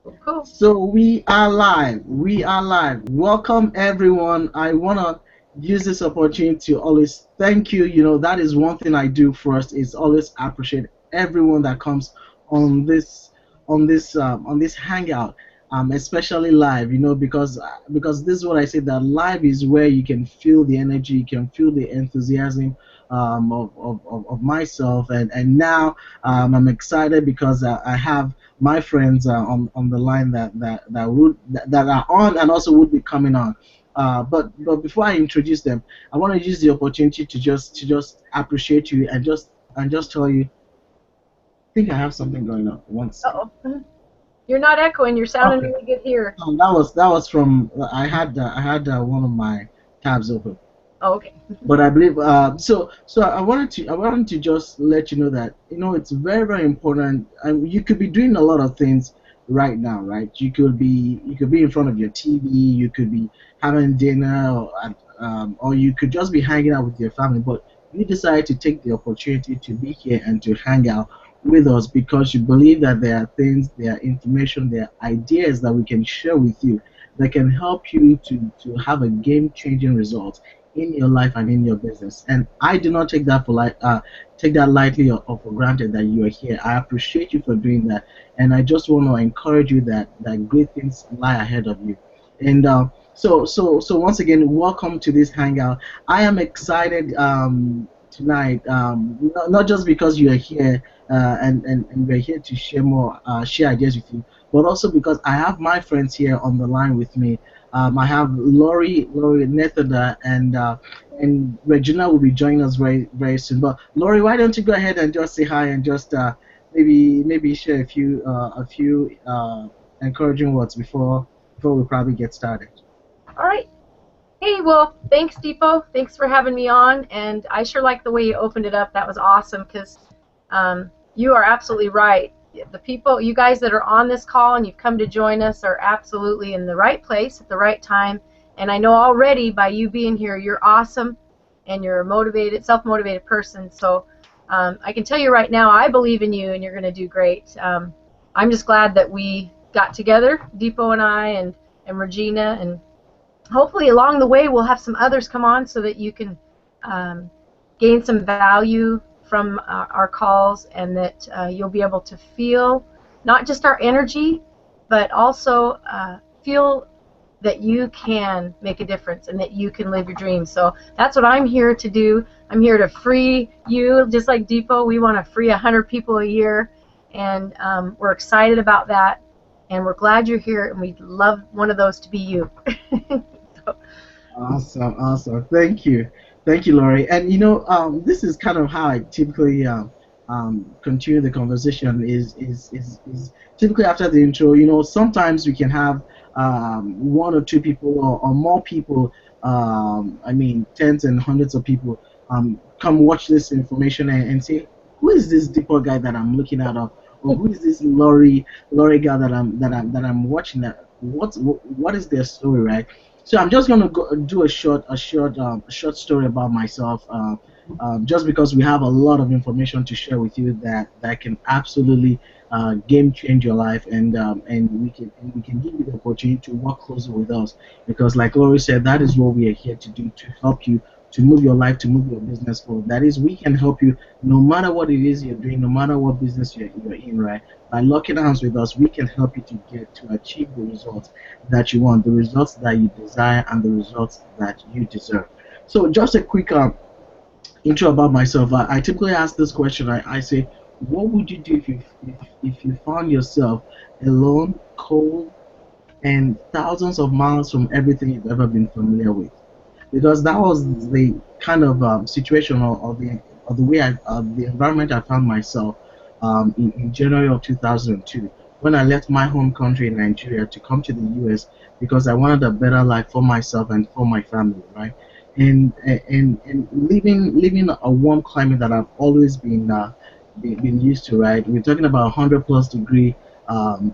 Cool. So we are live. We are live. Welcome everyone. I wanna use this opportunity to always thank you. You know, that is one thing I do first is always appreciate everyone that comes on this hangout. Especially live, you know, because this is what I say, that live is where you can feel the energy, you can feel the enthusiasm of myself, and now I'm excited because I have my friends on the line that are on and also would be coming on. But before I introduce them, I want to use the opportunity to just appreciate you and just tell you. I think I have something going on. One second. Uh-oh. You're not echoing. You're sounding Okay. really good here. That was from I had one of my tabs open. Oh, okay. But I believe so I wanted to just let you know that, you know, it's very, very important. You could be doing a lot of things right now, right? You could be in front of your TV, you could be having dinner, or you could just be hanging out with your family, but you decide to take the opportunity to be here and to hang out with us because you believe that there are things, there are information, there are ideas that we can share with you that can help you to have a game changing result in your life and in your business. And I do not take that lightly or for granted that you are here. I appreciate you for doing that, and I just want to encourage you that great things lie ahead of you. And so once again, welcome to this hangout. I am excited tonight, not just because you are here and we're here to share ideas with you, but also because I have my friends here on the line with me. I have Lori Nethada, and Regina will be joining us very, very soon. But Lori, why don't you go ahead and just say hi and just maybe share a few encouraging words before we probably get started. All right. Hey, well, thanks, Dipo. Thanks for having me on. And I sure like the way you opened it up. That was awesome because you are absolutely right. The people, you guys that are on this call and you've come to join us are absolutely in the right place at the right time. And I know already by you being here, you're awesome and you're a motivated, self-motivated person. So I can tell you right now, I believe in you and you're going to do great. I'm just glad that we got together, Dipo and I and Regina, and hopefully along the way we'll have some others come on so that you can um, gain some value from our calls, and that you'll be able to feel not just our energy, but also feel that you can make a difference and that you can live your dreams. So that's what I'm here to do. I'm here to free you, just like Depot. We want to free 100 people a year, and we're excited about that. And we're glad you're here, and we'd love one of those to be you. So, Awesome, awesome. Thank you, Laurie. And you know, this is kind of how I typically continue the conversation. Is typically after the intro. You know, sometimes we can have one or two people or more people. I mean, tens and hundreds of people come watch this information and say, who is this Deeper guy that I'm looking at, or who is this Laurie guy that I'm watching? That what is their story, right? So I'm just gonna do a short story about myself, just because we have a lot of information to share with you that can absolutely game change your life, and we can give you the opportunity to work closer with us, because like Laurie said, that is what we are here to do, to help you to move your life, to move your business forward. That is, we can help you no matter what it is you're doing, no matter what business you're in, right? By locking arms with us, we can help you to achieve the results that you want, the results that you desire, and the results that you deserve. So, just a quick intro about myself. I typically ask this question. I say, what would you do if you found yourself alone, cold, and thousands of miles from everything you've ever been familiar with? Because that was the kind of situation, or the way the environment I found myself in January of 2002, when I left my home country in Nigeria to come to the US because I wanted a better life for myself and for my family, right? And living a warm climate that I've always been used to, right? We're talking about 100 plus degree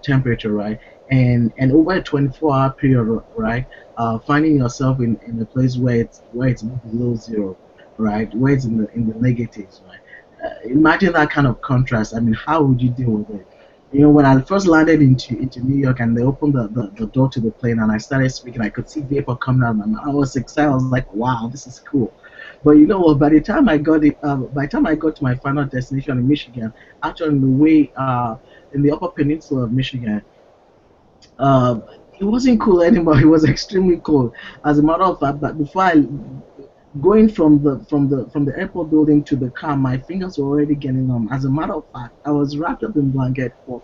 temperature, right? And over a 24-hour period, right? Finding yourself in a place where it's below zero, right? Where it's in the negatives, right? Imagine that kind of contrast. I mean, how would you deal with it? When I first landed into New York and they opened the door to the plane and I started speaking, I could see vapor coming out of my mouth. I was excited. I was like, wow, this is cool. But you know what? By the time I got to my final destination in Michigan, actually on the way in the Upper Peninsula of Michigan, uh, it wasn't cool anymore. It was extremely cold. As a matter of fact, but before I going from the airport building to the car, my fingers were already getting numb. As a matter of fact, I was wrapped up in blanket for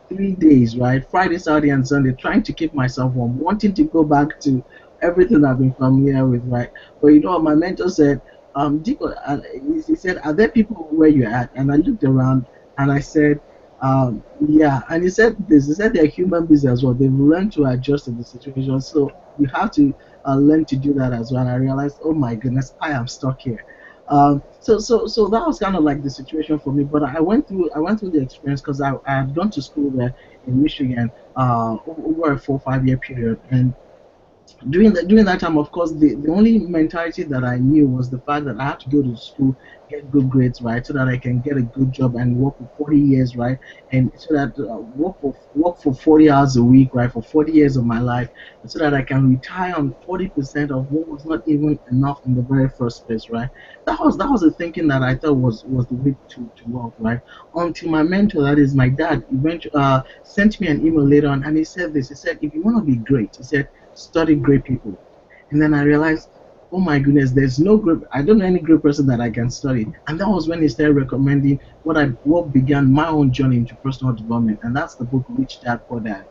3 days, right? Friday, Saturday, and Sunday, trying to keep myself warm, wanting to go back to everything I've been familiar with, right? But you know what my mentor said? Dipo, he said, "Are there people where you're at?" And I looked around and I said, "Yeah." And he said this. He said they're human beings as well. They've learned to adjust to the situation. So you have to learn to do that as well. And I realized, oh my goodness, I am stuck here. So that was kind of like the situation for me. But I went through the experience because I had gone to school there in Michigan over a 4 or 5 year period, and during that time, of course, the only mentality that I knew was the fact that I had to go to school, get good grades, right, so that I can get a good job and work for 40 years, right, and so that work for 40 hours a week, right, for 40 years of my life, so that I can retire on 40% of what was not even enough in the very first place, right. That was the thinking that I thought was the way to work, right. Until my mentor, that is my dad, eventually sent me an email later on, and he said this. He said, if you want to be great, he said, study great people. And then I realized, oh my goodness, there's no group. I don't know any great person that I can study. And that was when he started recommending what began my own journey into personal development. And that's the book Rich Dad Poor Dad.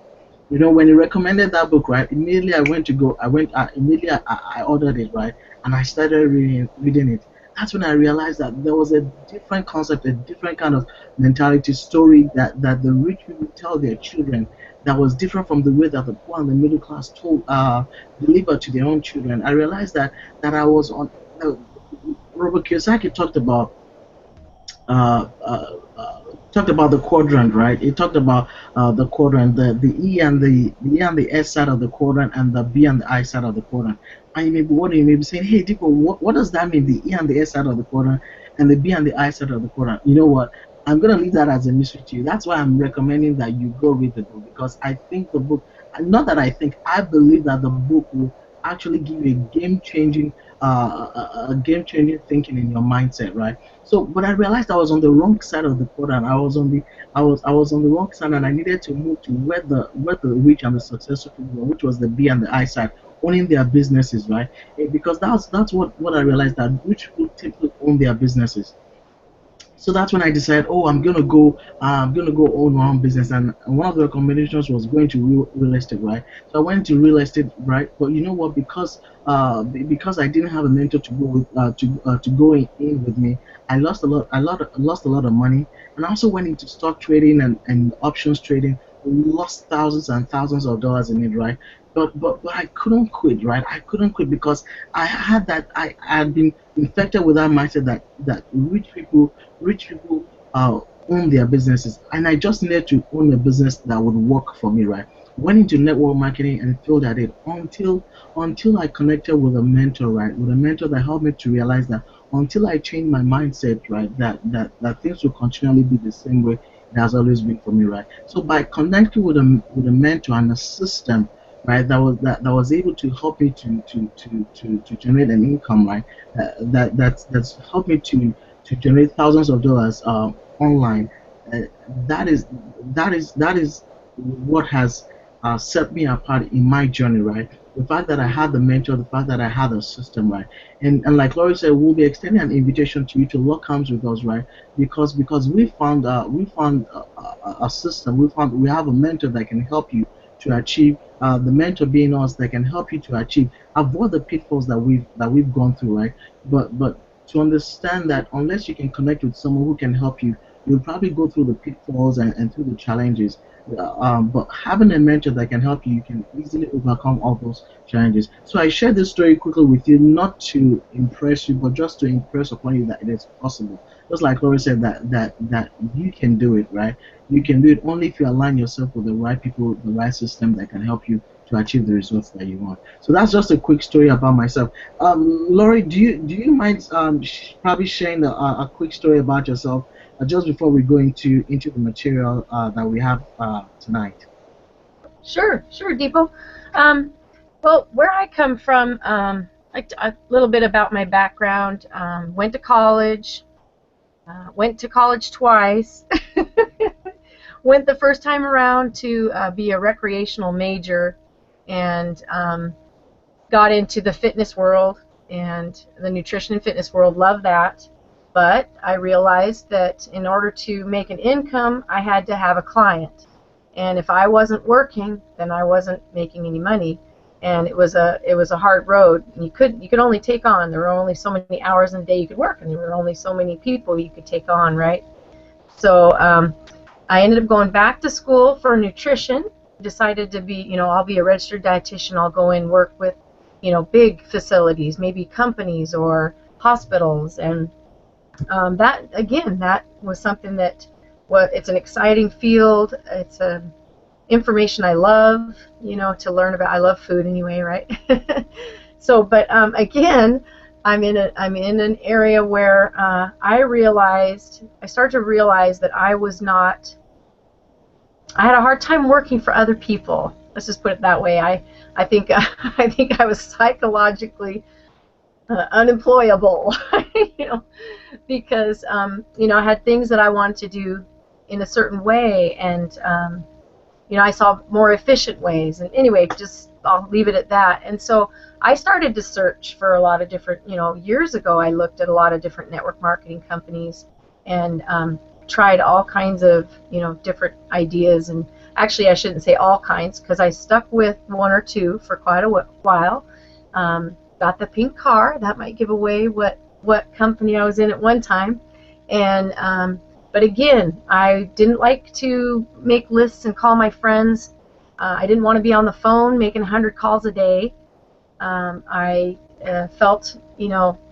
When he recommended that book, right, immediately I went to go, I went, immediately I ordered it, right, and I started reading it. That's when I realized that there was a different concept, a different kind of mentality story that the rich people tell their children that was different from the way that the poor and the middle class deliver to their own children. I realized that I was on. Robert Kiyosaki uh, uh, talked about the quadrant, right? It talked about the quadrant, the E and the S side of the quadrant, and the B and the I side of the quadrant. And you may be wondering, you may be saying, "Hey, Dipo, what does that mean? The E and the S side of the quadrant, and the B and the I side of the quadrant." You know what? I'm gonna leave that as a mystery to you. That's why I'm recommending that you go read the book because I think the book, not that I think, I believe that the book will actually give you a game changing thinking in your mindset, right? So, but I realized I was on the wrong side of the quadrant. I was on the wrong side, and I needed to move to where the rich and the successful people were, which was the B and the I side, owning their businesses, right? Because that's what I realized, that rich people typically own their businesses. So that's when I decided, oh, I'm gonna go own my own business, and one of the recommendations was going to real estate, right? So I went to real estate, right? But you know what? Because I didn't have a mentor to go with to go in with me, I lost a lot of money, and I also went into stock trading and options trading, lost thousands and thousands of dollars in it, right? But I couldn't quit, right? I couldn't quit because I had been infected with that mindset that rich people own their businesses, and I just needed to own a business that would work for me, right? Went into network marketing and failed at it until I connected with a mentor, right? With a mentor that helped me to realize that until I changed my mindset, right, that things will continually be the same way it has always been for me, right? So by connecting with a mentor and a system, right, that was able to help me to generate an income, right? That's helped me to generate thousands of dollars online. Uh, that is that is what has set me apart in my journey, right? The fact that I had the mentor, the fact that I had a system, right? And like Laurie said, we'll be extending an invitation to you to what comes with us, right? Because we found a system, we have a mentor that can help you to achieve. The mentor being us that can help you to achieve, avoid the pitfalls that we've gone through, right? But to understand that unless you can connect with someone who can help you, you'll probably go through the pitfalls and through the challenges. But having a mentor that can help you, you can easily overcome all those challenges. So I share this story quickly with you, not to impress you, but just to impress upon you that it is possible. Just like Laura said, that you can do it, right? You can do it only if you align yourself with the right people, the right system that can help you to achieve the results that you want. So that's just a quick story about myself. Laurie, do you mind probably sharing a quick story about yourself? just before we go into the material that we have tonight. Sure, sure, Deepo. Um, well, where I come from, a little bit about my background. Went to college twice. Went the first time around to be a recreational major, and got into the fitness world and the nutrition and fitness world. Love that. But I realized that in order to make an income, I had to have a client. And if I wasn't working, then I wasn't making any money. And it was a hard road. And you could only take on. There were only so many hours in a day you could work, and there were only so many people you could take on, right? So I ended up going back to school for nutrition. Decided to be, I'll be a registered dietitian. I'll go in work with, big facilities, maybe companies or hospitals, and that was something that, it's an exciting field. It's a information I love, to learn about. I love food anyway, right? So, but again, I'm in an area where I started to realize that I had a hard time working for other people. Let's just put it that way. I think I think I was psychologically unemployable, you know, because I had things that I wanted to do in a certain way, and I saw more efficient ways. And anyway, just I'll leave it at that. And so I started to search for a lot of different, years ago I looked at a lot of different network marketing companies and tried all kinds of, different ideas. And actually I shouldn't say all kinds, because I stuck with one or two for quite a while. Got the pink car. That might give away what company I was in at one time. And but again, I didn't like to make lists and call my friends. I didn't want to be on the phone making 100 calls a day. I felt,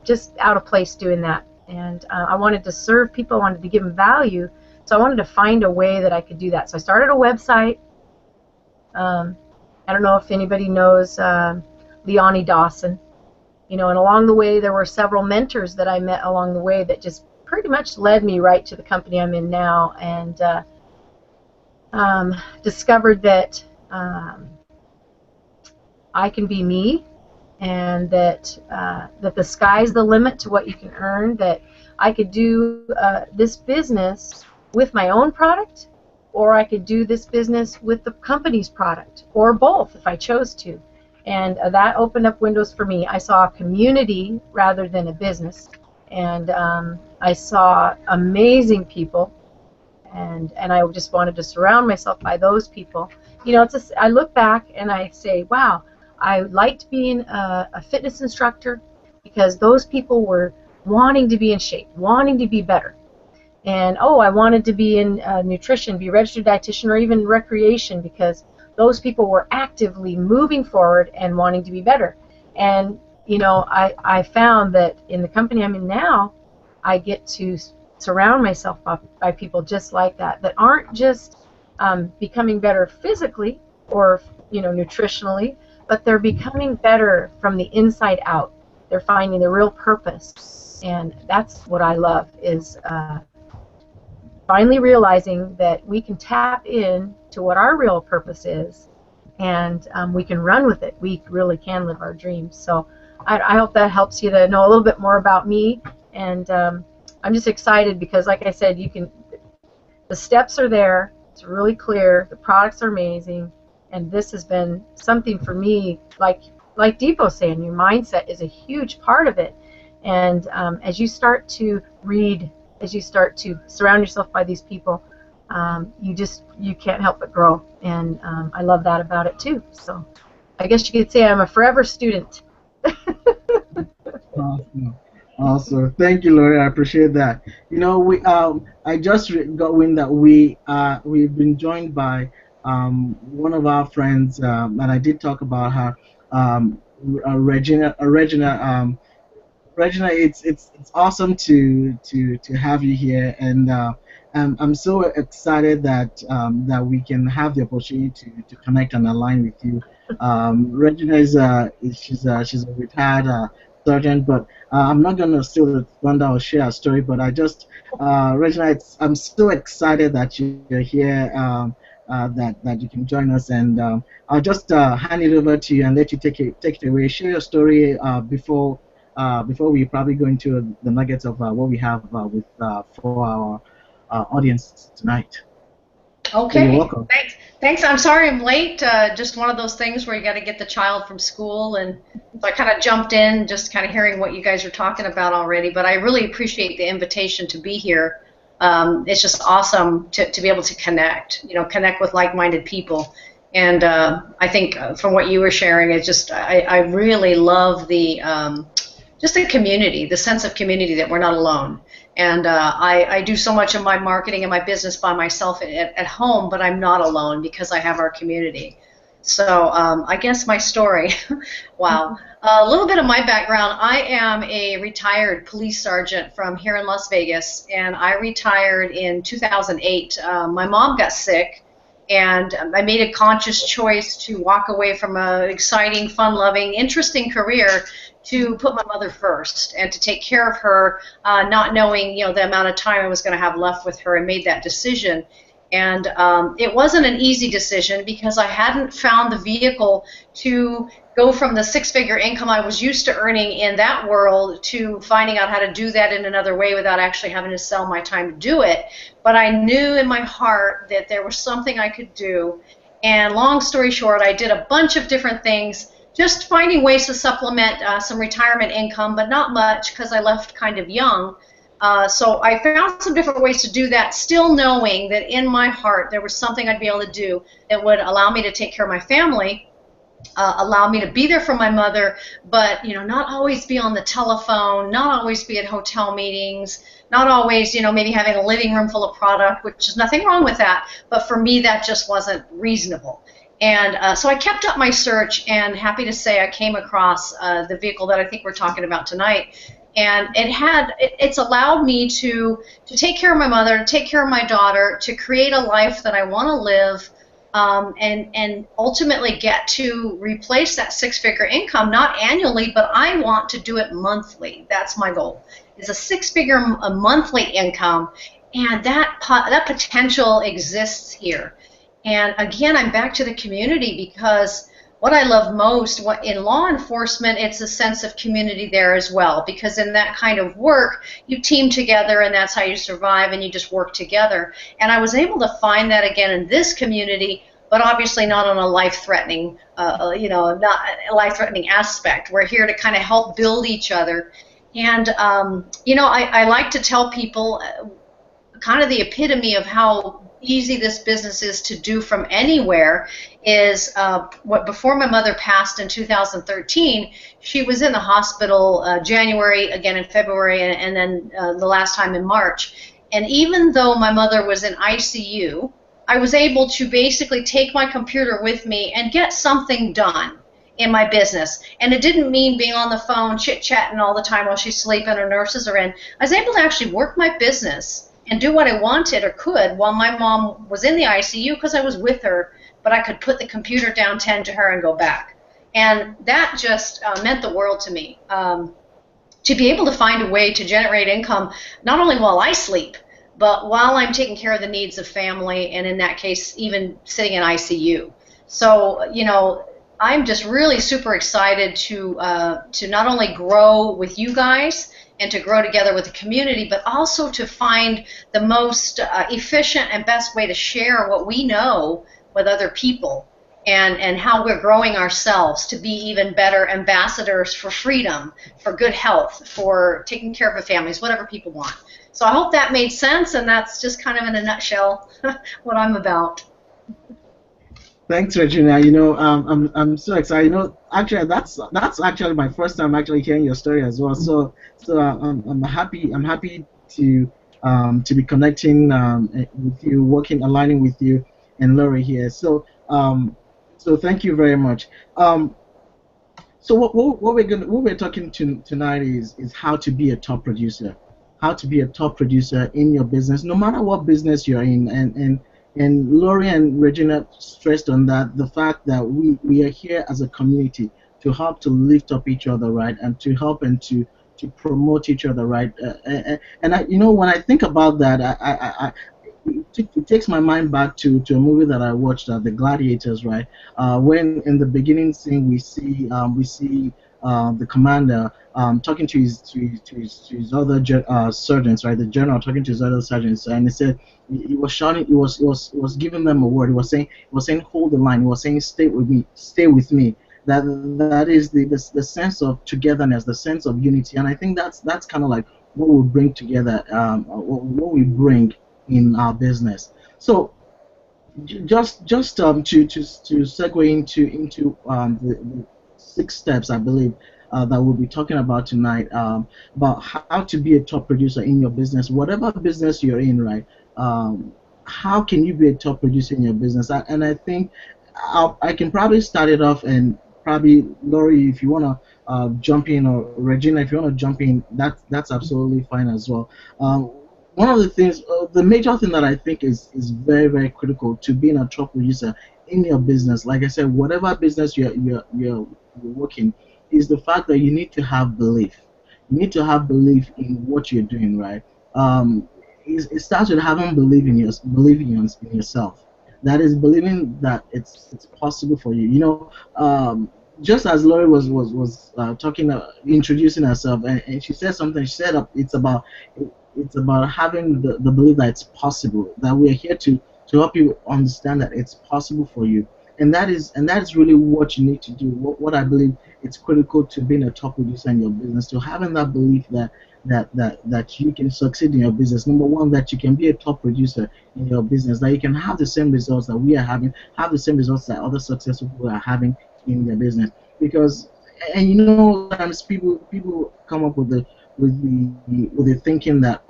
just out of place doing that. And I wanted to serve people. I wanted to give them value. So I wanted to find a way that I could do that. So I started a website. I don't know if anybody knows Leonie Dawson. And along the way there were several mentors that I met along the way that just pretty much led me right to the company I'm in now, and discovered that I can be me, and that the sky's the limit to what you can earn, that I could do this business with my own product, or I could do this business with the company's product, or both if I chose to. And that opened up windows for me. I saw a community rather than a business, and I saw amazing people, and I just wanted to surround myself by those people. I look back and I say, wow, I liked being a fitness instructor because those people were wanting to be in shape, wanting to be better. And I wanted to be in nutrition, be a registered dietitian, or even recreation, because those people were actively moving forward and wanting to be better. And I found that in the company I'm in now, I get to surround myself by people just like that aren't just becoming better physically or nutritionally, but they're becoming better from the inside out. They're finding their real purpose, and that's what I love, is finally realizing that we can tap in to what our real purpose is, and we can run with it. We really can live our dreams. So I hope that helps you to know a little bit more about me, and I'm just excited because, like I said, the steps are there. It's really clear. The products are amazing, and this has been something for me. Like Dipo saying, your mindset is a huge part of it. And as you start to read, as you start to surround yourself by these people, you can't help but grow. And I love that about it too. So I guess you could say I'm a forever student. Awesome. Awesome. Thank you, Lori. I appreciate that. I just got wind that we've been joined by one of our friends, and I did talk about her, Regina. Regina, it's awesome to have you here, and I'm so excited that we can have the opportunity to connect and align with you. Regina she's a retired sergeant, but I'm not gonna steal the thunder or share a story. But Regina, I'm so excited that you're here. That you can join us, and I'll just hand it over to you and let you take it away. Share your story before we probably go into the nuggets of what we have with for our audience tonight. So you're Okay, welcome. thanks. Thanks. I'm sorry I'm late. Just one of those things where you got to get the child from school, and so I kind of jumped in, just kind of hearing what you guys are talking about already. But I really appreciate the invitation to be here. It's just awesome to be able to connect, connect with like-minded people. And I think from what you were sharing, it's just I really love the just the community, the sense of community that we're not alone. And I do so much of my marketing and my business by myself at home, but I'm not alone because I have our community. So I guess my story, wow. A little bit of my background. I am a retired police sergeant from here in Las Vegas, and I retired in 2008. My mom got sick, and I made a conscious choice to walk away from an exciting, fun-loving, interesting career to put my mother first and to take care of her, not knowing the amount of time I was going to have left with her, and made that decision. And it wasn't an easy decision because I hadn't found the vehicle to go from the six-figure income I was used to earning in that world to finding out how to do that in another way without actually having to sell my time to do it. But I knew in my heart that there was something I could do. And long story short, I did a bunch of different things, just finding ways to supplement some retirement income, but not much because I left kind of young. So I found some different ways to do that, still knowing that in my heart there was something I'd be able to do that would allow me to take care of my family, allow me to be there for my mother, but not always be on the telephone, not always be at hotel meetings, not always maybe having a living room full of product, which is nothing wrong with that, but for me that just wasn't reasonable. And so I kept up my search, and happy to say I came across the vehicle that I think we're talking about tonight. And it's allowed me to take care of my mother, to take care of my daughter, to create a life that I want to live, and ultimately get to replace that six-figure income, not annually, but I want to do it monthly. That's my goal, is a six-figure monthly income, and that potential exists here. And again, I'm back to the community because what I love most in law enforcement, it's a sense of community there as well, because in that kind of work, you team together, and that's how you survive, and you just work together. And I was able to find that again in this community, but obviously not on a life-threatening, not a life-threatening aspect. We're here to kind of help build each other. And, I like to tell people kind of the epitome of how easy this business is to do from anywhere is before my mother passed in 2013, she was in the hospital January, again in February, and then the last time in March. And even though my mother was in ICU, I was able to basically take my computer with me and get something done in my business. And it didn't mean being on the phone chit-chatting all the time while she's sleeping or nurses are in. I was able to actually work my business and do what I wanted or could while my mom was in the ICU because I was with her, but I could put the computer down, tend to her, and go back. And that just meant the world to me. To be able to find a way to generate income, not only while I sleep, but while I'm taking care of the needs of family, and in that case, even sitting in ICU. So, I'm just really super excited to not only grow with you guys, and to grow together with the community, but also to find the most efficient and best way to share what we know with other people, and how we're growing ourselves to be even better ambassadors for freedom, for good health, for taking care of our families, whatever people want. So I hope that made sense, and that's just kind of in a nutshell what I'm about. Thanks, Regina. I'm so excited. Actually, that's actually my first time actually hearing your story as well. So I'm happy. I'm happy to be connecting with you, aligning with you, and Laurie here. So thank you very much. So what we're talking to tonight is how to be a top producer, how to be a top producer in your business, no matter what business you're in, and Laurie and Regina stressed on that, the fact that we are here as a community. help to lift up each other, right, and to help and to promote each other, right. And I, when I think about that, it takes my mind back to a movie that I watched, The Gladiators, right? When in the beginning scene we see the commander talking to his other sergeants, right? The general talking to his other sergeants, and he said he was shouting, he was giving them a word. He was saying hold the line. He was saying stay with me, stay with me. That is the sense of togetherness, the sense of unity, and I think that's kind of like what we bring together, what we bring in our business. So just to segue into the 6 steps, I believe, that we'll be talking about tonight, about how to be a top producer in your business, whatever business you're in, right? How can you be a top producer in your business? And I think I can probably start it off, and probably Laurie, if you wanna jump in, or Regina, if you wanna jump in, that's absolutely fine as well. One of the things, the major thing that I think is very, very critical to being a top producer in your business, like I said, whatever business you're working, is the fact that you need to have belief. You need to have belief in what you're doing, right? It starts with having in yourself. That is believing that it's possible for you. Just as Laurie was talking, introducing herself, and she said something. She said it's about having the belief that it's possible. That we're here to help you understand that it's possible for you, and that is really what you need to do. What I believe it's critical to being a top producer in your business, to having that belief that you can succeed in your business. Number one, that you can be a top producer in your business, that you can have the same results that we are having, have the same results that other successful people are having in their business. Because, and sometimes people come up with the thinking that,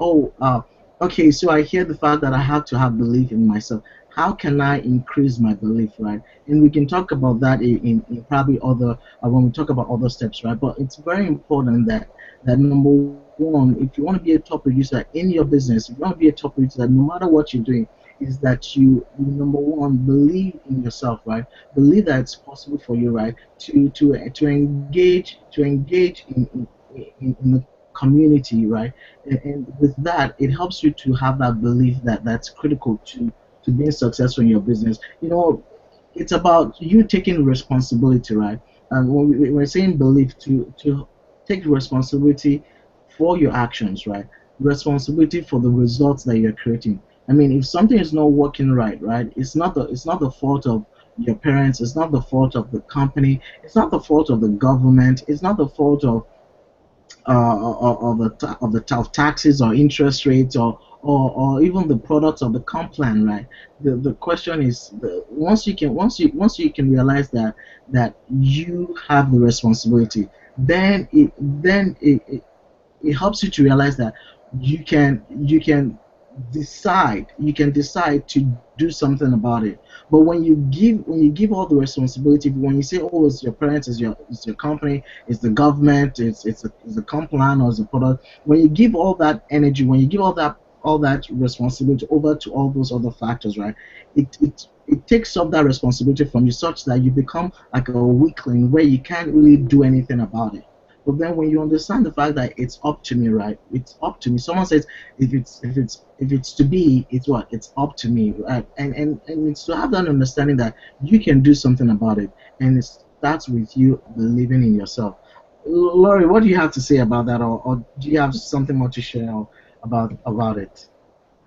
okay, so I hear the fact that I have to have belief in myself. How can I increase my belief, right? And we can talk about that in probably other, when we talk about other steps, right? But it's very important that number one, if you want to be a top producer in your business, if you want to be a top producer, no matter what you're doing, is that you number one, believe in yourself, right? Believe that it's possible for you, right? To engage in the community, right? And with that, it helps you to have that belief that's critical to being successful in your business. It's about you taking responsibility, right? And when we're saying belief, to take responsibility for your actions, right? Responsibility for the results that you're creating. I mean, if something is not working right, it's not the fault of your parents, it's not the fault of the company, it's not the fault of the government, it's not the fault of taxes or interest rates, or even the products of the comp plan, right? The question is, once you can realize that you have the responsibility, then it helps you to realize that you can decide to do something about it. But when you give all the responsibility, when you say, oh, it's your parents, it's your company, it's the government, it's the comp plan, or it's the product, when you give all that energy, when you give all that responsibility over to all those other factors, right, it takes up that responsibility from you, such that you become like a weakling where you can't really do anything about it. But then when you understand the fact that it's up to me, right? It's up to me. Someone says, if it's to be, it's what? It's up to me, right? And it's to have that understanding that you can do something about it, and it starts with you believing in yourself. Laurie, what do you have to say about that, or do you have something more to share about it?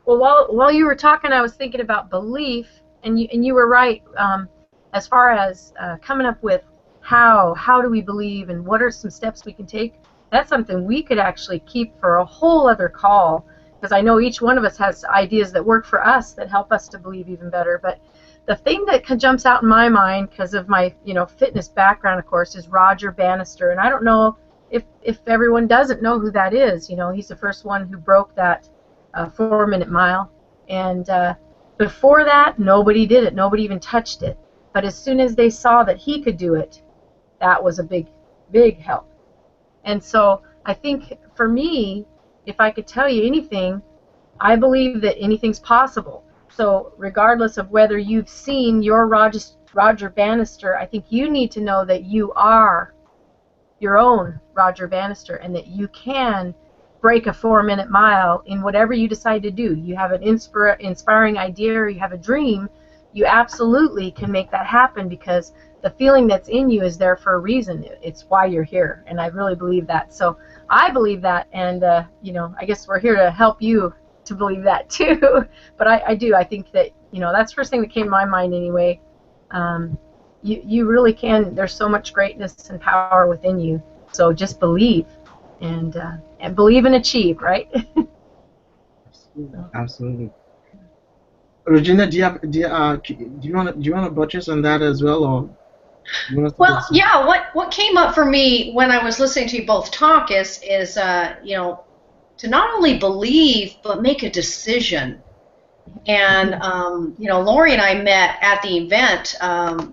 Well, while you were talking, I was thinking about belief, and you were right, as far as coming up with how do we believe, and what are some steps we can take. That's something we could actually keep for a whole other call, because I know each one of us has ideas that work for us that help us to believe even better. But the thing that jumps out in my mind, because of my fitness background, of course, is Roger Bannister. And I don't know if everyone doesn't know who that is. He's the first one who broke that 4-minute mile. And before that, nobody did it. Nobody even touched it. But as soon as they saw that he could do it, that was a big, big help. And so I think for me, if I could tell you anything, I believe that anything's possible. So regardless of whether you've seen your Roger Bannister, I think you need to know that you are your own Roger Bannister and that you can break a 4-minute mile in whatever you decide to do. You have an inspiring idea or you have a dream, you absolutely can make that happen because the feeling that's in you is there for a reason. It's why you're here, and I really believe that. So I believe that, and you know, I guess we're here to help you to believe that too. But I do. I think that, you know, that's the first thing that came to my mind anyway. You really can. There's so much greatness and power within you. So just believe, and believe and achieve, right? Absolutely. Regina, do you want to buttress on that as well, or you want us to Well, get some? yeah. What came up for me when I was listening to you both talk is you know, to not only believe but make a decision. And you know, Lori and I met at the event,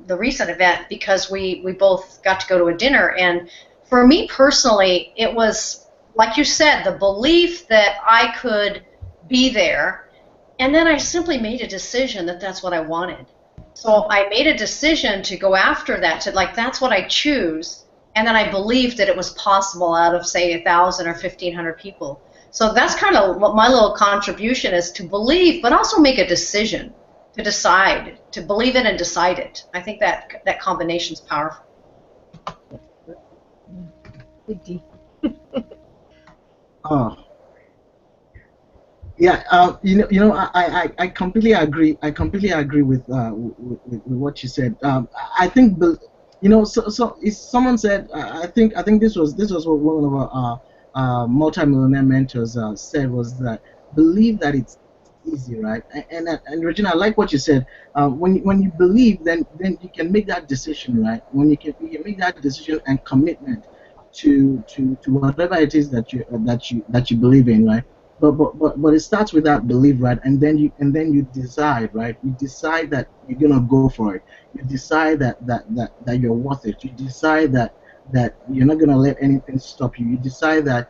the recent event, because we both got to go to a dinner. And for me personally, it was like you said, the belief that I could be there, and then I simply made a decision that that's what I wanted. So I made a decision to go after that, to like that's what I choose, and then I believed that it was possible out of say 1,000 or 1,500 people. So that's kind of what my little contribution is, to believe, but also make a decision, to decide, to believe it and decide it. I think that combination is powerful. Big D. Oh, yeah. I completely agree. I completely agree with what you said. I think, you know, someone said. I think this was what one of our multi-millionaire mentors said, was that believe that it's easy, right? And Regina, I like what you said. When you believe, then you can make that decision, right? When you can make that decision and commitment to whatever it is that you believe in, right? But it starts with that belief, right? And then you decide, right? You decide that you're gonna go for it. You decide that you're worth it. You decide that you're not gonna let anything stop you. You decide that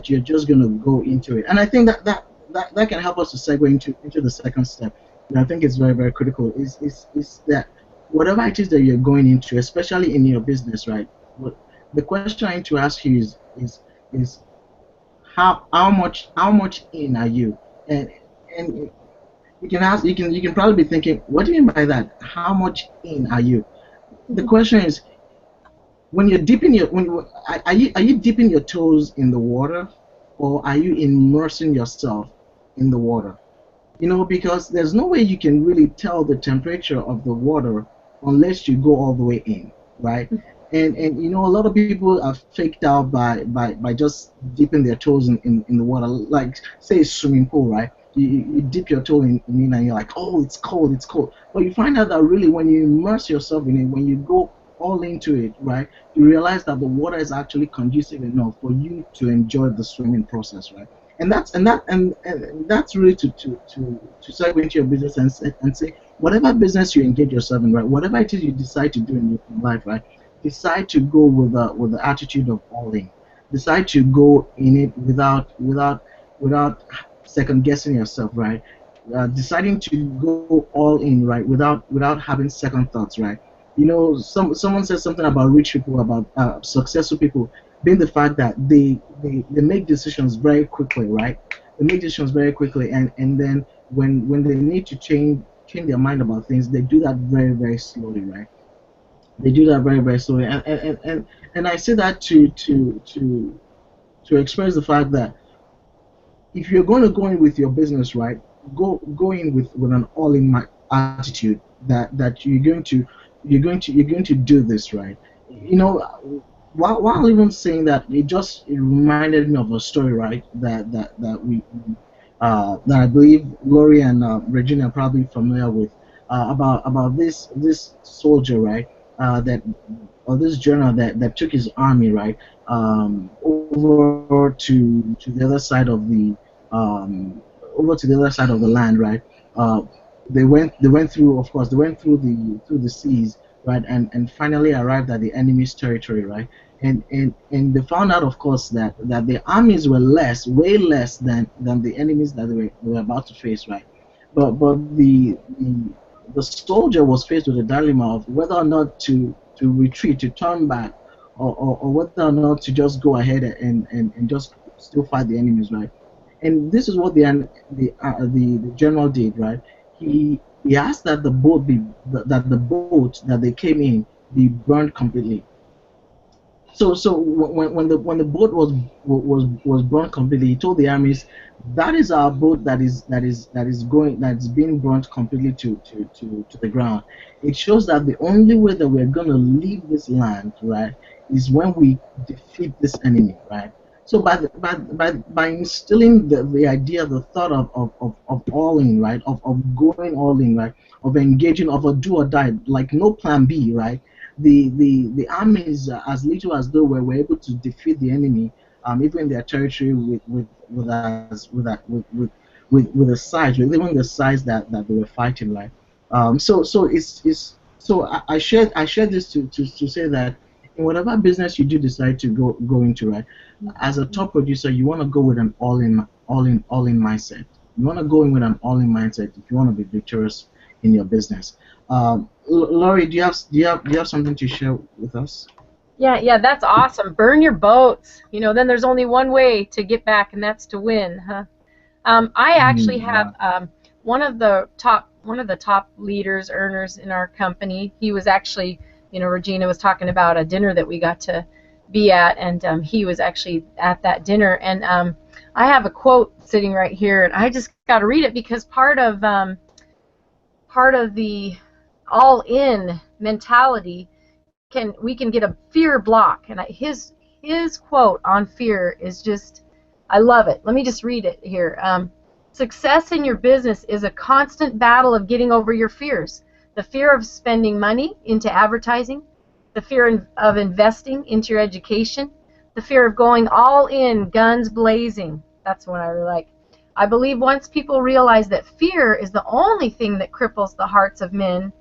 you're just gonna go into it. And I think that can help us to segue into the second step. And I think it's very, very critical. Is that whatever it is that you're going into, especially in your business, right? The question I need to ask you is how much in are you? And you can probably be thinking, what do you mean by that? How much in are you? The question is, when you're dipping your when you- are you dipping your toes in the water, or are you immersing yourself in the water? Because there's no way you can really tell the temperature of the water unless you go all the way in, right? And a lot of people are faked out by just dipping their toes in the water, like say a swimming pool, right? You dip your toe in it and you're like, oh, it's cold, it's cold. But you find out that really when you immerse yourself in it, when you go all into it, right, you realize that the water is actually conducive enough for you to enjoy the swimming process, right? And that's really to segue into your business and say whatever business you engage yourself in, right, whatever it is you decide to do in life, right, decide to go with the attitude of all in. Decide to go in it without second guessing yourself, right? Deciding to go all in, right, without having second thoughts, right? Someone said something about rich people, about successful people, being the fact that they make decisions very quickly, right? They make decisions very quickly, and then when they need to change their mind about things, they do that very, very slowly, right? They do that very, very slowly, and I say that to express the fact that if you're going to go in with your business, right, go in with an all-in attitude that you're going to do this, right. While even saying that, it reminded me of a story, right, that I believe Lori and Regina are probably familiar with, about this soldier, right, that or this general that took his army, right, over to the other side of the um, land, right. Uh, they went through, of course, they went through the seas, right, and finally arrived at the enemy's territory, right. And they found out, of course, that the armies were way less than the enemies that they were about to face, right. but the soldier was faced with a dilemma of whether or not to retreat, to turn back, or whether or not to just go ahead and just still fight the enemies, right? And this is what the general did, right? He asked that the boat that they came in be burned completely. So when the boat was burned completely, he told the armies, that is our boat that's being burnt completely to the ground. It shows that the only way that we're gonna leave this land, right, is when we defeat this enemy, right? So by instilling the idea, the thought of all in, right, of going all in, right, of engaging, of a do or die, like no plan B, right? The armies, as little as though were able to defeat the enemy, even in their territory with the size, with even the size that they were fighting, right? I shared this to say that in whatever business you do decide to go into, right, as a top producer, you want to go with an all in mindset. You want to go in with an all-in mindset if you want to be victorious in your business. Laurie, do you have something to share with us? Yeah, yeah, that's awesome. Burn your boats. Then there's only one way to get back, and that's to win, huh? I actually have Wow. one of the top leaders, earners in our company. He was actually, Regina was talking about a dinner that we got to be at, and he was actually at that dinner. And I have a quote sitting right here, and I just got to read it because part of the all-in mentality we can get a fear block, and his quote on fear is just, I love it. Let me just read it here. Success in your business is a constant battle of getting over your fears. The fear of spending money into advertising, the fear of investing into your education, the fear of going all in, guns blazing. That's one I really like. I believe once people realize that fear is the only thing that cripples the hearts of men,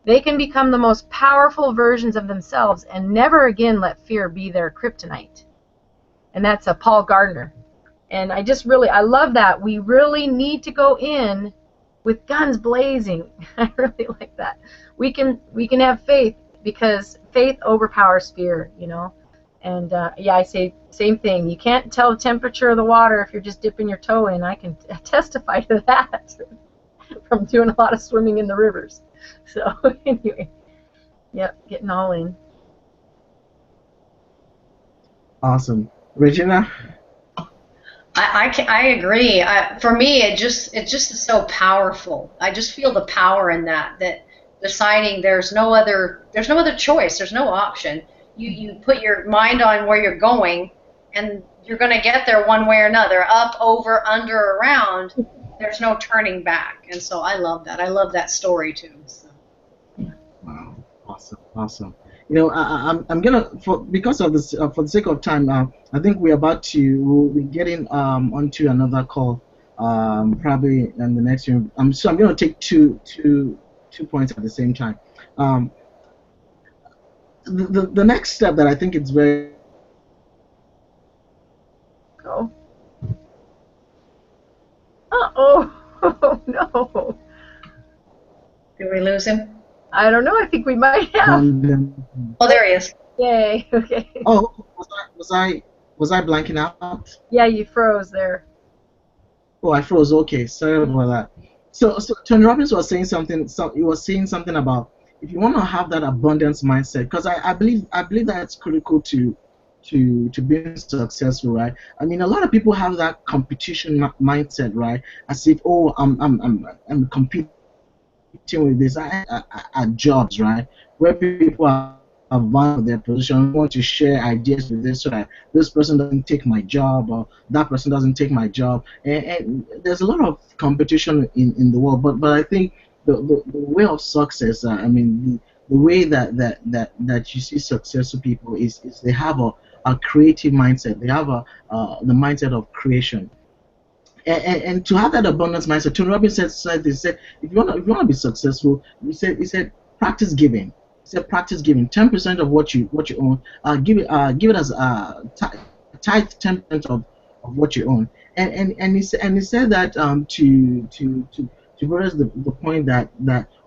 they can become the most powerful versions of themselves and never again let fear be their kryptonite. And that's a Paul Gardner. And I love that. We really need to go in with guns blazing. I really like that. We can have faith because faith overpowers fear. And yeah, I say same thing. You can't tell the temperature of the water if you're just dipping your toe in. I can testify to that from doing a lot of swimming in the rivers. So anyway, yep, getting all in. Awesome, Regina. I agree. For me, it just is so powerful. I just feel the power in that deciding there's no other choice. There's no option. You put your mind on where you're going, and you're going to get there one way or another, up, over, under, around. There's no turning back, and so I love that. I love that story too. So. Wow, awesome, awesome. I'm gonna because of this for the sake of time. I think we'll be getting onto another call probably in the next room. So I'm gonna take two points at the same time. Um, the next step that I think it's very Go. Uh-oh. Oh, no. Did we lose him? I don't know. I think we might have. abundant. Oh, there he is. Yay. Okay. Oh, was I blanking out? Yeah, you froze there. Oh, I froze. Okay, sorry about that. So Tony Robbins was saying something. So he was saying something about if you want to have that abundance mindset, because I believe that's critical to being successful, right? I mean, a lot of people have that competition mindset, right? As if, oh, I'm competing with this at jobs, right? Where people are vying for their position, want to share ideas with this so that this person doesn't take my job or that person doesn't take my job. And there's a lot of competition in the world, but I think the way of success, I mean, the way that you see successful people is they have a creative mindset. They have the mindset of creation. And to have that abundance mindset, Tony Robbins said if you want to be successful, he said practice giving. He said practice giving. 10% of what you own, give it as tithe 10% of what you own. And he said that to progress the point that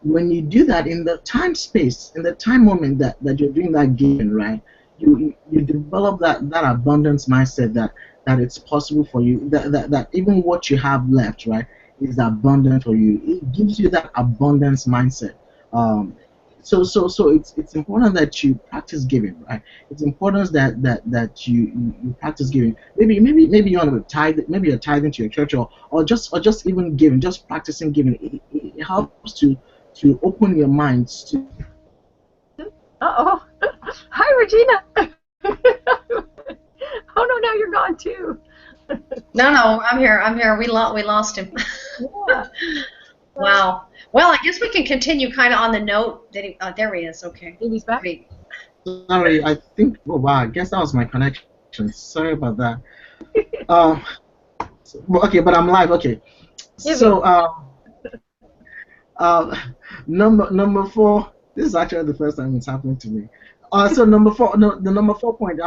when you do that in the time space, in the time moment that you're doing that giving, right, you develop that abundance mindset that it's possible for you, that even what you have left, right, is abundant for you. It gives you that abundance mindset. Um, so it's important that you practice giving, right? It's important that you practice giving. Maybe you want to tithe, maybe you're tithing to your church, or just even giving, just practicing giving. It helps to open your minds to. Uh-oh. Hi, Regina. Oh, no, now you're gone, too. No, I'm here. I'm here. We lost him. Yeah. Wow. Well, I guess we can continue kind of on the note that there he is. Okay. He's back. Great. Sorry, I think. Oh wow, I guess that was my connection. Sorry about that. Um, okay, but I'm live. Okay, so number four. This is actually the first time it's happening to me. So number four, no, the number 4 point.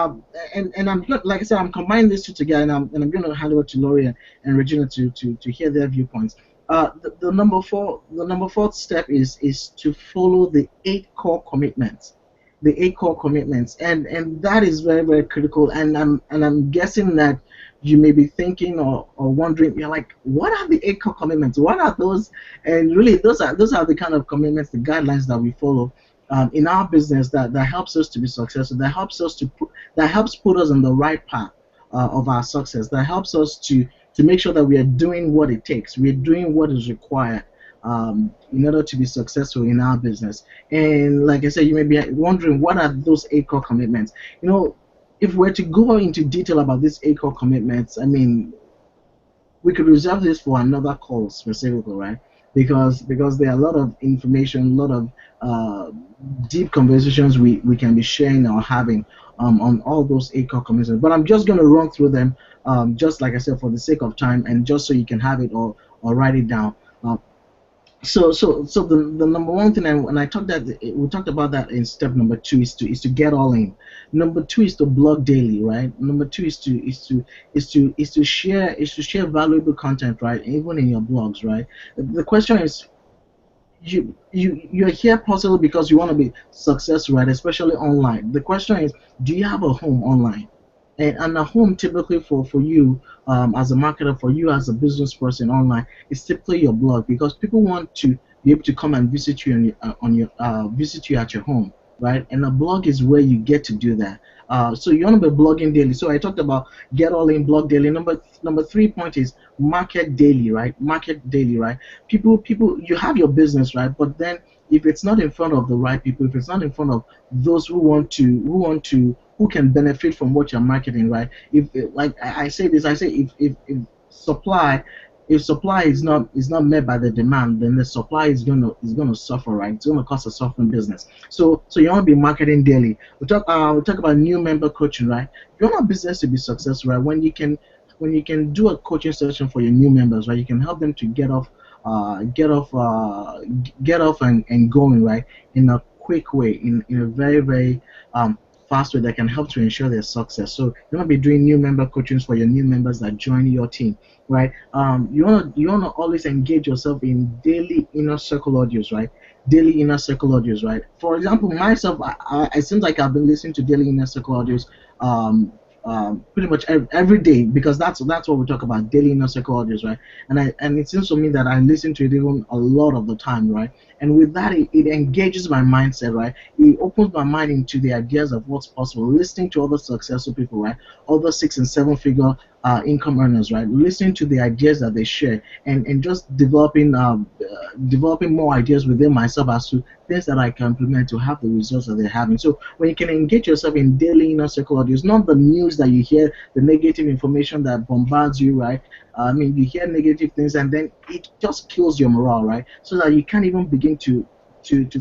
And I'm good. Like I said, I'm combining these two together, and I'm going to hand over to Laurie and Regina to hear their viewpoints. The number fourth step is to follow the 8 core commitments, and that is very, very critical. And I'm guessing that you may be thinking or wondering, you're like, what are the 8 core commitments? What are those? And really, those are the kind of commitments, the guidelines that we follow in our business that helps us to be successful, that helps put us on the right path of our success, that helps us to make sure that we are doing what it takes, we're doing what is required in order to be successful in our business. And like I said, you may be wondering, what are those 8 core commitments? If we're to go into detail about these 8 core commitments, I mean, we could reserve this for another call specifically, right? Because there are a lot of information, a lot of deep conversations we can be sharing or having on all those 8 core commitments. But I'm just going to run through them, just like I said, for the sake of time, and just so you can have it or write it down. So the number one thing, and I talked that we talked about that in step number 2, is to get all in. Number 2 is to blog daily, right? Number 2 is to share valuable content, right? Even in your blogs, right? The question is, you're here possibly because you want to be successful, right? Especially online. The question is, do you have a home online? And a home typically for you as a marketer, for you as a business person online, is typically your blog, because people want to be able to come and visit you visit you at your home, right? And a blog is where you get to do that. So you want to be blogging daily. So I talked about get all in, blog daily. Number 3 point is market daily, right? Market daily, right? People, you have your business, right? But then if it's not in front of the right people, if it's not in front of those who can benefit from what you're marketing, right? If like I say this, I say if supply if supply is not met by the demand, then the supply is gonna suffer, right? It's gonna cause a suffering business. So you want to be marketing daily. We talk about new member coaching, right? You want a business to be successful, right? When you can do a coaching session for your new members, right? You can help them to get off and going, right, in a quick way, in a very, very fast way that can help to ensure their success. So you want to be doing new member coachings for your new members that join your team, right? You wanna always engage yourself in daily inner circle audios, right? Daily inner circle audios, right? For example, myself, it seems like I've been listening to daily inner circle audios pretty much every day, because that's what we talk about, daily inner circle audios, right? And it seems to me that I listen to it even a lot of the time, right? And with that, it engages my mindset, right? It opens my mind into the ideas of what's possible. Listening to other successful people, right? Other 6 and 7 figure income earners, right? Listening to the ideas that they share, and just developing more ideas within myself as to things that I can implement to have the results that they're having. So when you can engage yourself in daily inner circle audios, not the news that you hear, the negative information that bombards you, right? I mean, you hear negative things, and then it just kills your morale, right? So that you can't even begin to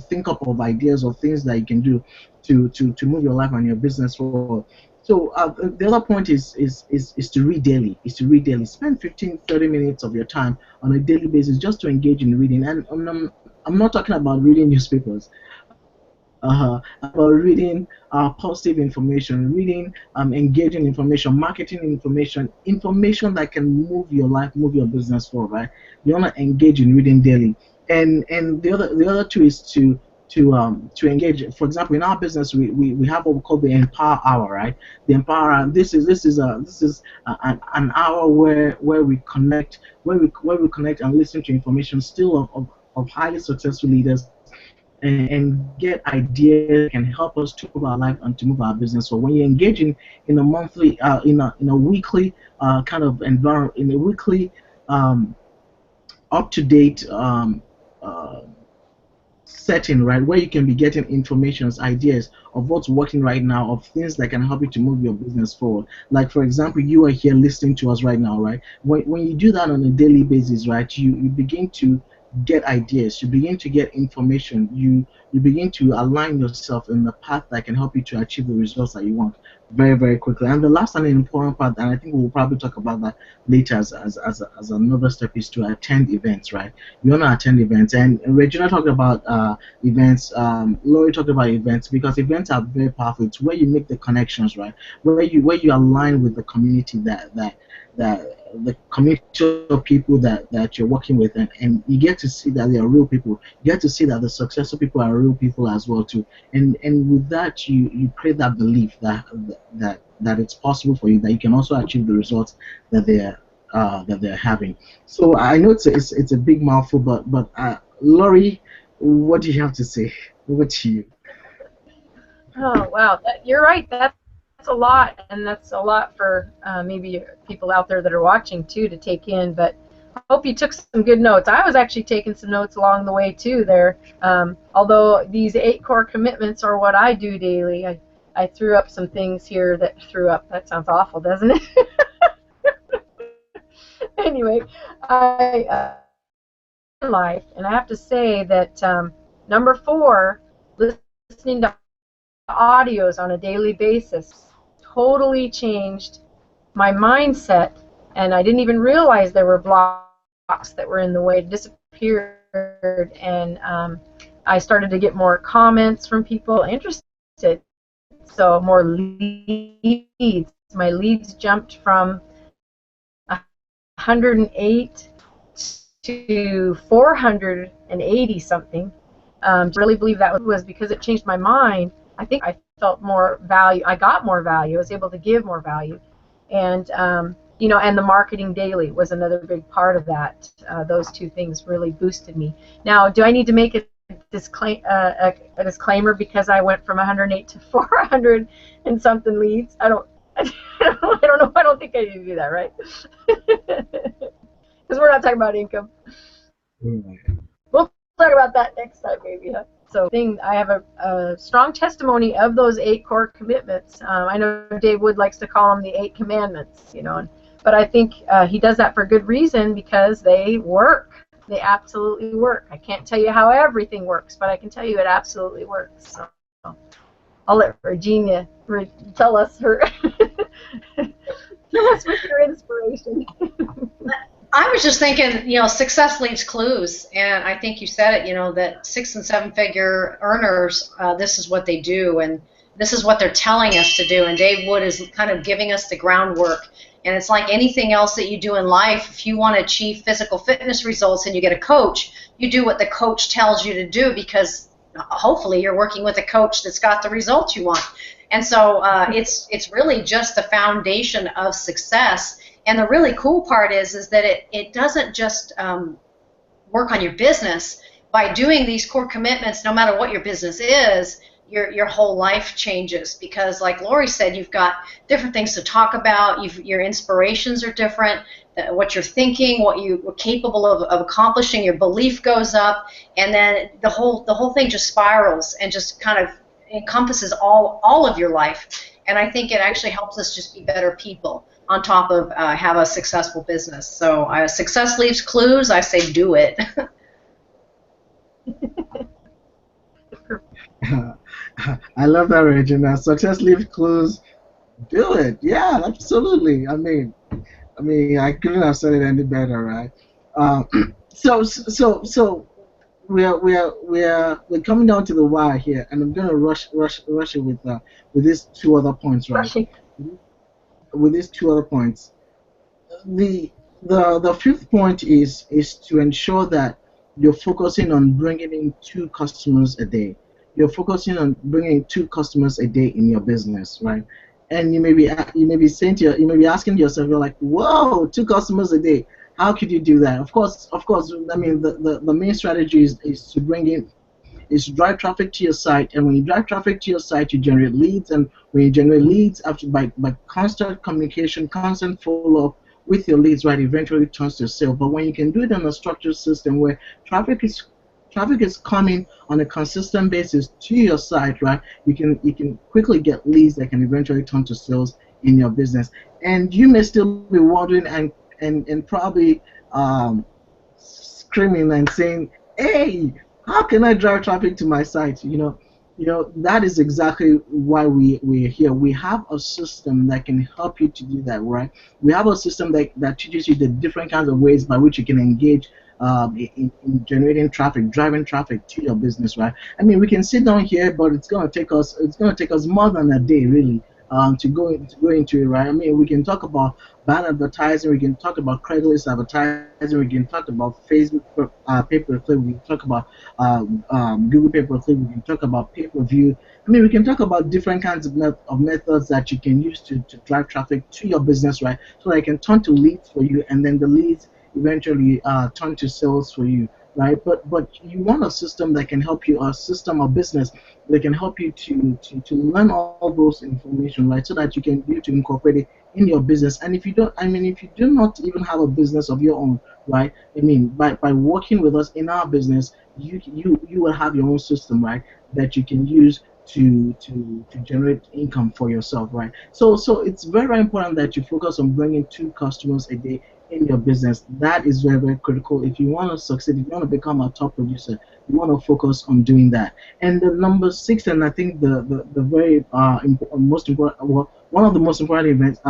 think up of ideas or things that you can do to move your life and your business forward. So the other point is to read daily. Is to read daily. Spend 15-30 minutes of your time on a daily basis just to engage in reading. And I'm not talking about reading newspapers. about reading positive information, reading engaging information, marketing information, information that can move your life, move your business forward, right? You want to engage in reading daily, and the other two is to engage. For example, in our business, we have what we call the Empower Hour, right? The Empower Hour. This is an hour where we connect, where we connect and listen to information still of highly successful leaders and get ideas that can help us to move our life and to move our business. So when you're engaging in a monthly, in a weekly kind of environment, in a weekly up to date uh, setting, right, where you can be getting information, ideas of what's working right now, of things that can help you to move your business forward. Like, for example, you are here listening to us right now, right? When you do that on a daily basis, right, you begin to get ideas, you begin to get information, you begin to align yourself in the path that can help you to achieve the results that you want very, very quickly. And the last and important part, and I think we'll probably talk about that later as another step, is to attend events, right? You want to attend events, and Regina talked about events. Lori talked about events because events are very powerful. It's where you make the connections, right? Where you align with the community that the community of people that you're working with, and you get to see that they are real people. You get to see that the successful people are real people as well too. And with that, you create that belief that it's possible for you, that you can also achieve the results that they're having. So I know it's a big mouthful, but Laurie, what do you have to say? Over to you. Oh wow, you're right. That's a lot, and that's a lot for maybe people out there that are watching too to take in. But I hope you took some good notes. I was actually taking some notes along the way too. There, although these 8 core commitments are what I do daily. I threw up some things here that threw up. That sounds awful, doesn't it? Anyway, I life, and I have to say that number 4, listening to audios on a daily basis totally changed my mindset, and I didn't even realize there were blocks that were in the way. It disappeared, and I started to get more comments from people interested, so more leads. My leads jumped from 108 to 480 something. Really believe that was because it changed my mind. I think I felt more value. I got more value. I was able to give more value, and and the marketing daily was another big part of that. Those two things really boosted me. Now, do I need to make a disclaimer because I went from 108 to 400 and something leads? I don't. I don't know. I don't think I need to do that, right? Because we're not talking about income. We'll talk about that next time, maybe. Huh? So, I have a strong testimony of those 8 core commitments. I know Dave Wood likes to call them the 8 commandments, but I think he does that for good reason because they work. They absolutely work. I can't tell you how everything works, but I can tell you it absolutely works. So I'll let Regina tell us her. Tell us with your inspiration. I was just thinking, success leaves clues, and I think you said it, that 6- and 7-figure earners, this is what they do, and this is what they're telling us to do, and Dave Wood is kind of giving us the groundwork, and it's like anything else that you do in life. If you want to achieve physical fitness results and you get a coach, you do what the coach tells you to do because hopefully you're working with a coach that's got the results you want. And so it's really just the foundation of success. And the really cool part is that it doesn't just work on your business. By doing these core commitments, no matter what your business is, your whole life changes because, like Lori said, you've got different things to talk about. Your inspirations are different. What you're thinking, what you're capable of accomplishing, your belief goes up, and then the whole thing just spirals and just kind of encompasses all of your life. And I think it actually helps us just be better people on top of have a successful business. So success leaves clues. I say do it. I love that, Regina. Success leaves clues. Do it. Yeah, absolutely. I couldn't have said it any better, right? Um, so we're coming down to the wire here, and I'm gonna rush it with these two other points, right? Rushing. With these two other points, the the fifth point is to ensure that you're focusing on bringing in two customers a day. You're focusing on bringing two customers a day in your business, right? And you may be saying to you may be asking yourself, you're like, whoa, two customers a day. How could you do that? Of course. I mean, the main strategy is to bring in is to drive traffic to your site, and when you drive traffic to your site, you generate leads, and when you generate leads, after by constant communication, constant follow-up with your leads, right, eventually turns to sale. But when you can do it in a structured system where traffic is traffic is coming on a consistent basis to your site, right, you can quickly get leads that can eventually turn to sales in your business. And you may still be wondering and probably um, screaming and saying, "Hey, how can I drive traffic to my site?" That is exactly why we're here. We have a system that can help you to do that, right? We have a system that teaches you the different kinds of ways by which you can engage in generating traffic, driving traffic to your business, right? I mean, we can sit down here, but it's gonna take us more than a day, really, to go into it, right? I mean, we can talk about banner advertising, we can talk about Craigslist advertising, we can talk about Facebook pay per click, we can talk about Google pay per click, we can talk about pay per view. I mean, we can talk about different kinds of methods that you can use to drive traffic to your business, right? So that it can turn to leads for you, and then the leads eventually turn to sales for you, right? But you want a system that can help you, a system of business that can help you to learn all those information, right? So that you can be able to incorporate it in your business. And if you don't, I mean, if you do not even have a business of your own, right? I mean, by working with us in our business, you will have your own system, right? That you can use to generate income for yourself, right? So it's very important that you focus on bringing two customers a day in your business. That is very critical. If you want to succeed, if you want to become a top producer, you want to focus on doing that. And the number six, and I think the very most important, well, one of the most important events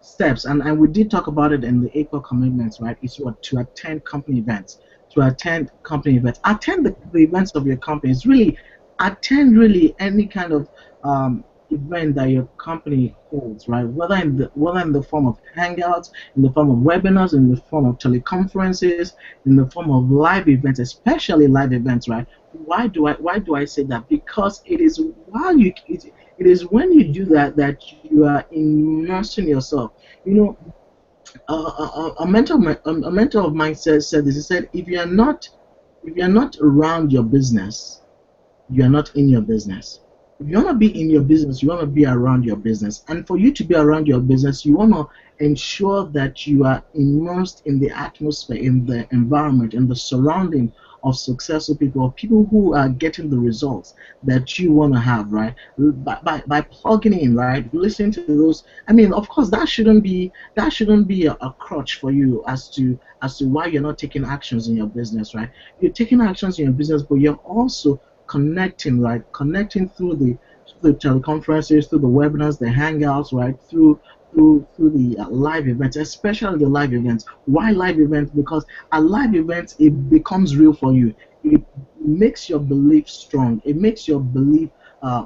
steps, and we did talk about it in the April commitments, right? Is what to attend company events, attend the events of your company. It's really attend really any kind of event that your company holds, right? Whether in the form of hangouts, in the form of webinars, in the form of teleconferences, in the form of live events, especially live events, right? Why do I say that? Because it is when you do that that you are immersing yourself. You know, a mentor of mine said this. He said, if you're not around your business, you are not in your business. If you want to be in your business, you want to be around your business. And for you to be around your business, you want to ensure that you are immersed in the atmosphere, in the environment, in the surrounding of successful people, of people who are getting the results that you want to have, right? By plugging in, right? Listening to those. I mean, of course, that shouldn't be a crutch for you as to why you're not taking actions in your business, right? You're taking actions in your business, but you're also connecting, right? Connecting through the teleconferences, through the webinars, the hangouts, right? Through the live events, especially the live events. Why live events? Because at live events, it becomes real for you. It makes your belief strong. It makes your belief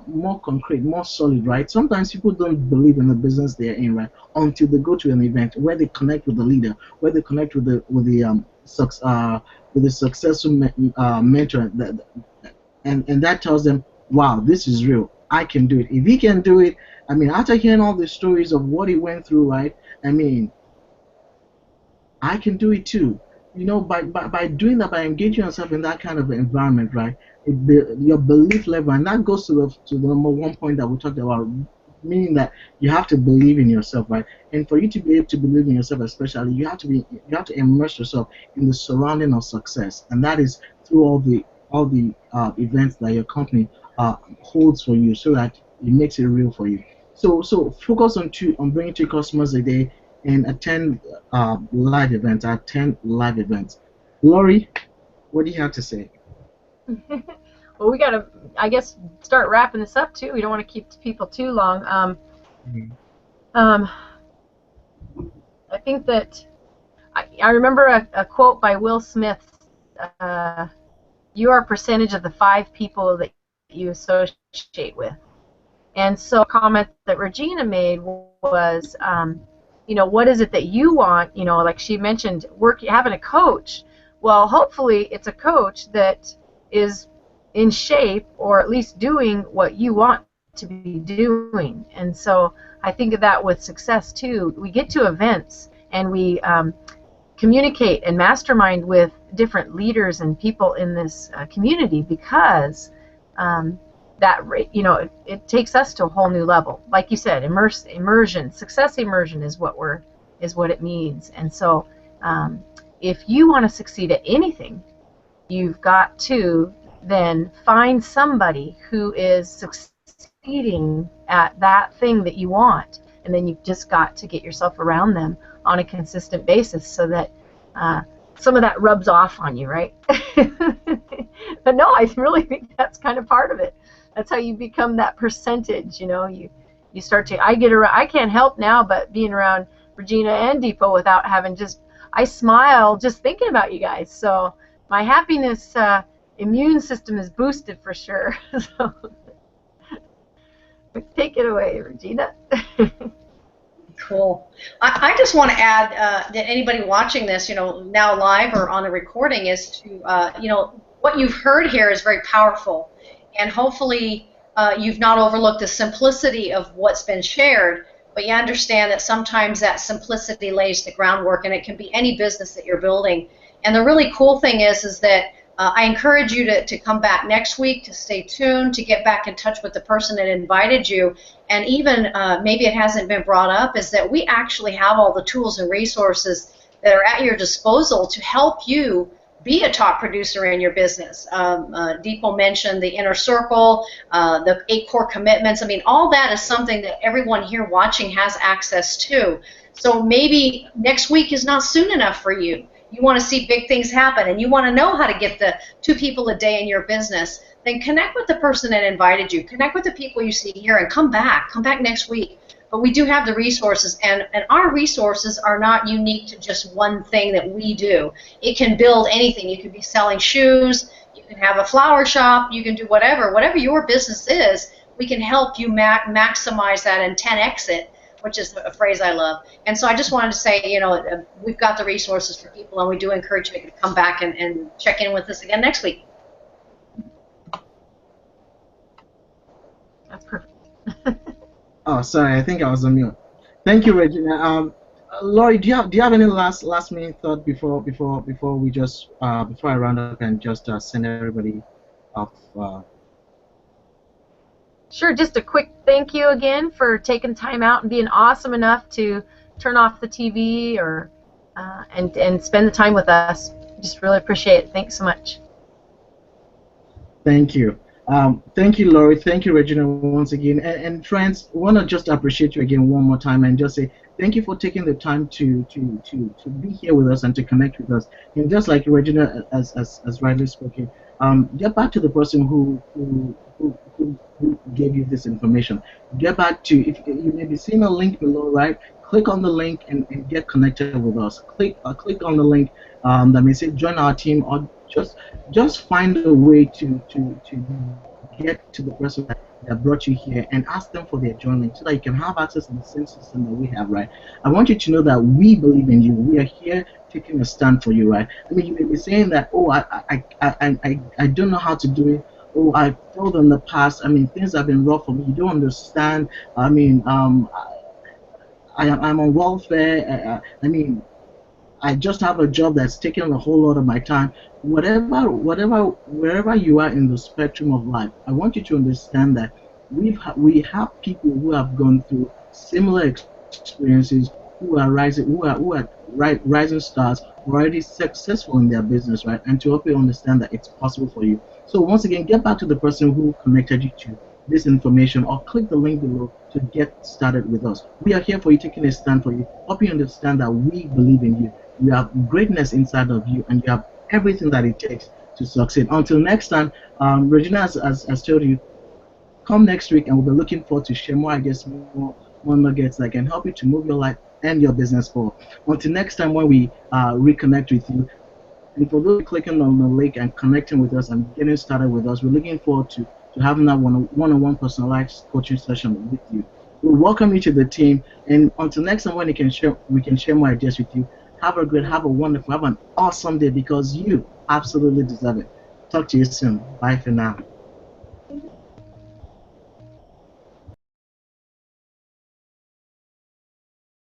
more concrete, more solid, right? Sometimes people don't believe in the business they're in, right? Until they go to an event where they connect with the leader, where they connect with the successful mentor, and that tells them, wow, this is real. I can do it. If he can do it, I mean, after hearing all the stories of what he went through, right? I mean, I can do it too. By doing that, by engaging yourself in that kind of environment, right? Your belief level, and that goes to the number one point that we talked about, meaning that you have to believe in yourself, right? And for you to be able to believe in yourself, especially, you have to immerse yourself in the surrounding of success, and that is through all the events that your company holds for you, so that it makes it real for you. So focus on bringing two customers a day and attend live events. Attend live events. Laurie, what do you have to say? Well, we got to, I guess, start wrapping this up too. We don't want to keep people too long. Mhm. Um, I think that I remember a quote by Will Smith. you are a percentage of the 5 people that you associate with. And so a comment that Regina made was, you know, what is it that you want? You know, like she mentioned, having a coach. Well, hopefully it's a coach that is in shape or at least doing what you want to be doing. And so I think of that with success too. We get to events and we communicate and mastermind with different leaders and people in this community because you know, it takes us to a whole new level. Like you said, immersion, success immersion is what it means. And so, if you want to succeed at anything, you've got to then find somebody who is succeeding at that thing that you want, and then you've just got to get yourself around them on a consistent basis so that some of that rubs off on you, right? But no, I really think that's kind of part of it. That's how you become that percentage, you know. You start to, I can't help now but being around Regina and Dipo without having I smile just thinking about you guys. So my happiness immune system is boosted for sure. So take it away, Regina. Cool. I just want to add that anybody watching this, you know, now live or on the recording, is to, you know, what you've heard here is very powerful. And hopefully you've not overlooked the simplicity of what's been shared, but you understand that sometimes that simplicity lays the groundwork, and it can be any business that you're building. And the really cool thing is that I encourage you to come back next week, to stay tuned, to get back in touch with the person that invited you. And even maybe it hasn't been brought up, is that we actually have all the tools and resources that are at your disposal to help you be a top producer in your business. Dipo mentioned the inner circle, the 8 core commitments. I mean, all that is something that everyone here watching has access to. So maybe next week is not soon enough for you. You want to see big things happen, and you want to know how to get the 2 people a day in your business. Then connect with the person that invited you. Connect with the people you see here, and come back. Come back next week. But we do have the resources, and our resources are not unique to just one thing that we do. It can build anything. You could be selling shoes, you can have a flower shop, you can do whatever. Whatever your business is, we can help you maximize that and 10x it, which is a phrase I love. And so I just wanted to say, you know, we've got the resources for people, and we do encourage you to come back and check in with us again next week. That's perfect. Oh, sorry, I think I was on mute. Thank you, Regina. Laurie, do you have any last minute thought before we just before I round up and just send everybody off? Sure, just a quick thank you again for taking time out and being awesome enough to turn off the TV or and spend the time with us. Just really appreciate it. Thanks so much. Thank you. Thank you, Laurie. Thank you, Regina, once again. And friends, I want to just appreciate you again one more time and just say thank you for taking the time to be here with us and to connect with us. And just like Regina, as rightly spoken, get back to the person who gave you this information. Get back to, if you may be seeing a link below, right? Click on the link and get connected with us. Click on the link that may say join our team, or just find a way to get to the person that brought you here and ask them for their joining so that you can have access to the same system that we have, right? I want you to know that we believe in you. We are here taking a stand for you, right? I mean, you may be saying that, oh, I don't know how to do it. Oh, I failed in the past. I mean, things have been rough for me. You don't understand. I mean, I'm on welfare. I mean, I just have a job that's taking a whole lot of my time. Wherever you are in the spectrum of life, I want you to understand that we have people who have gone through similar experiences, who are rising stars, already successful in their business, right? And to help you understand that it's possible for you. So once again, get back to the person who connected you to this information, or click the link below to get started with us. We are here for you, taking a stand for you, help you understand that we believe in you. You have greatness inside of you, and you have everything that it takes to succeed. Until next time, Regina has told you, come next week, and we'll be looking forward to share more, I guess, more nuggets that can help you to move your life and your business forward. Until next time, when we reconnect with you, And for those clicking on the link and connecting with us and getting started with us, we're looking forward to having that one-on-one personalized coaching session with you. We welcome you to the team, and until next time when we can share more ideas with you. Have a wonderful, have an awesome day because you absolutely deserve it. Talk to you soon. Bye for now.